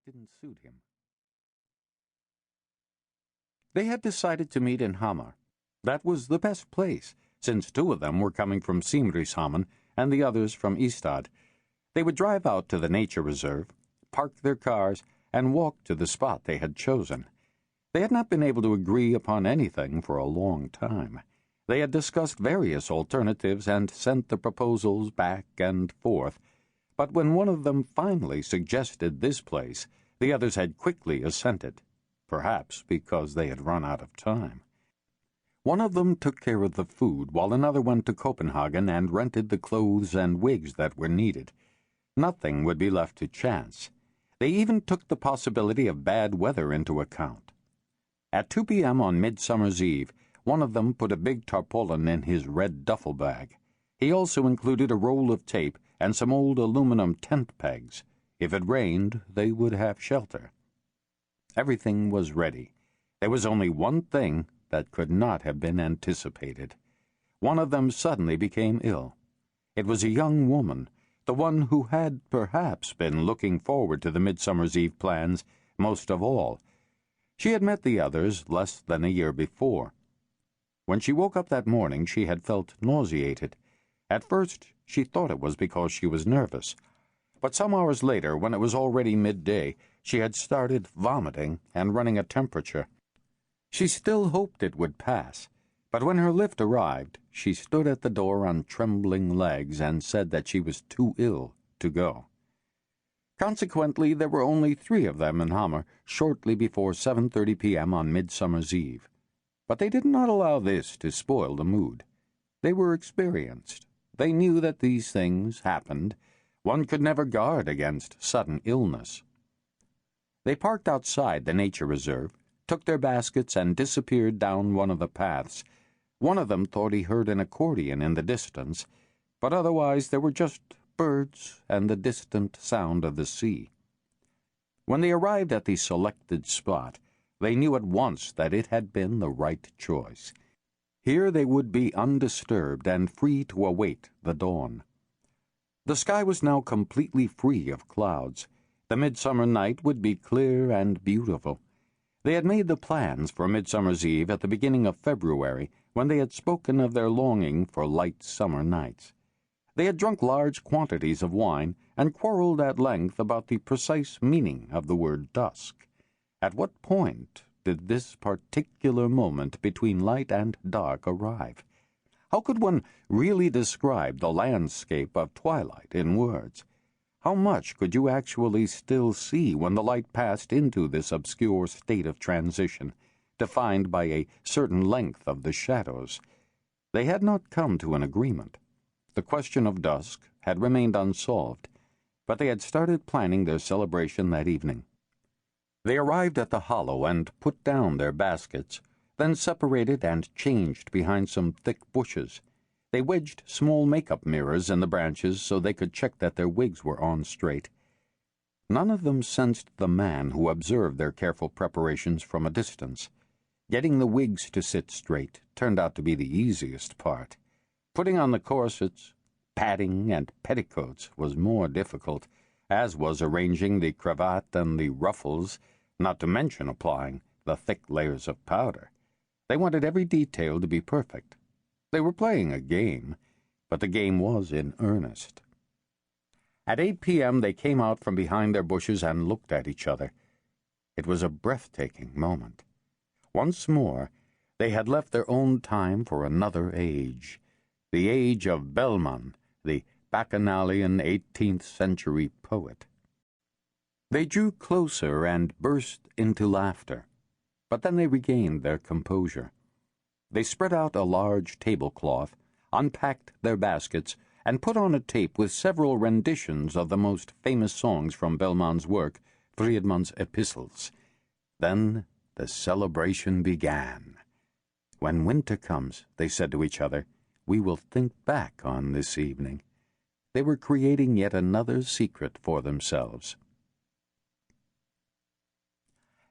didn't suit him. They had decided to meet in Hamar. That was the best place, since 2 of them were coming from Simrishamn and the others from Ystad. They would drive out to the nature reserve, park their cars, and walk to the spot they had chosen. They had not been able to agree upon anything for a long time. They had discussed various alternatives and sent the proposals back and forth, but when one of them finally suggested this place, the others had quickly assented, perhaps because they had run out of time. One of them took care of the food, while another went to Copenhagen and rented the clothes and wigs that were needed. Nothing would be left to chance. They even took the possibility of bad weather into account. At 2 p.m. on Midsummer's Eve, one of them put a big tarpaulin in his red duffel bag. He also included a roll of tape and some old aluminum tent pegs. If it rained, they would have shelter. Everything was ready. There was only one thing that could not have been anticipated. One of them suddenly became ill. It was a young woman, the one who had perhaps been looking forward to the Midsummer's Eve plans most of all. She had met the others less than a year before. When she woke up that morning, she had felt nauseated. At first, she thought it was because she was nervous. But some hours later, when it was already midday, she had started vomiting and running a temperature. She still hoped it would pass, but when her lift arrived, she stood at the door on trembling legs and said that she was too ill to go. Consequently, there were only 3 of them in Hamar shortly before 7:30 p.m. on Midsummer's Eve. But they did not allow this to spoil the mood. They were experienced. They knew that these things happened. One could never guard against sudden illness. They parked outside the nature reserve, took their baskets, and disappeared down one of the paths. One of them thought he heard an accordion in the distance, but otherwise there were just birds and the distant sound of the sea. When they arrived at the selected spot, they knew at once that it had been the right choice. Here they would be undisturbed and free to await the dawn. The sky was now completely free of clouds. The midsummer night would be clear and beautiful. They had made the plans for Midsummer's Eve at the beginning of February, when they had spoken of their longing for light summer nights. They had drunk large quantities of wine and quarreled at length about the precise meaning of the word dusk. At what point did this particular moment between light and dark arrive? How could one really describe the landscape of twilight in words? How much could you actually still see when the light passed into this obscure state of transition, defined by a certain length of the shadows? They had not come to an agreement. The question of dusk had remained unsolved, but they had started planning their celebration that evening. They arrived at the hollow and put down their baskets, then separated and changed behind some thick bushes. They wedged small makeup mirrors in the branches so they could check that their wigs were on straight. None of them sensed the man who observed their careful preparations from a distance. Getting the wigs to sit straight turned out to be the easiest part. Putting on the corsets, padding, and petticoats was more difficult, as was arranging the cravat and the ruffles, not to mention applying the thick layers of powder. They wanted every detail to be perfect. They were playing a game, but the game was in earnest. At 8 p.m. they came out from behind their bushes and looked at each other. It was a breathtaking moment. Once more, they had left their own time for another age, the age of Bellman, the bacchanalian 18th-century poet. They drew closer and burst into laughter, but then they regained their composure. They spread out a large tablecloth, unpacked their baskets, and put on a tape with several renditions of the most famous songs from Bellman's work, Friedmann's Epistles. Then the celebration began. When winter comes, they said to each other, we will think back on this evening. They were creating yet another secret for themselves.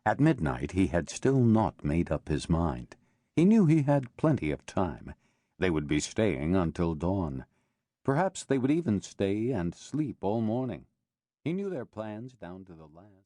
At midnight he had still not made up his mind. He knew he had plenty of time. They would be staying until dawn. Perhaps they would even stay and sleep all morning. He knew their plans down to the last.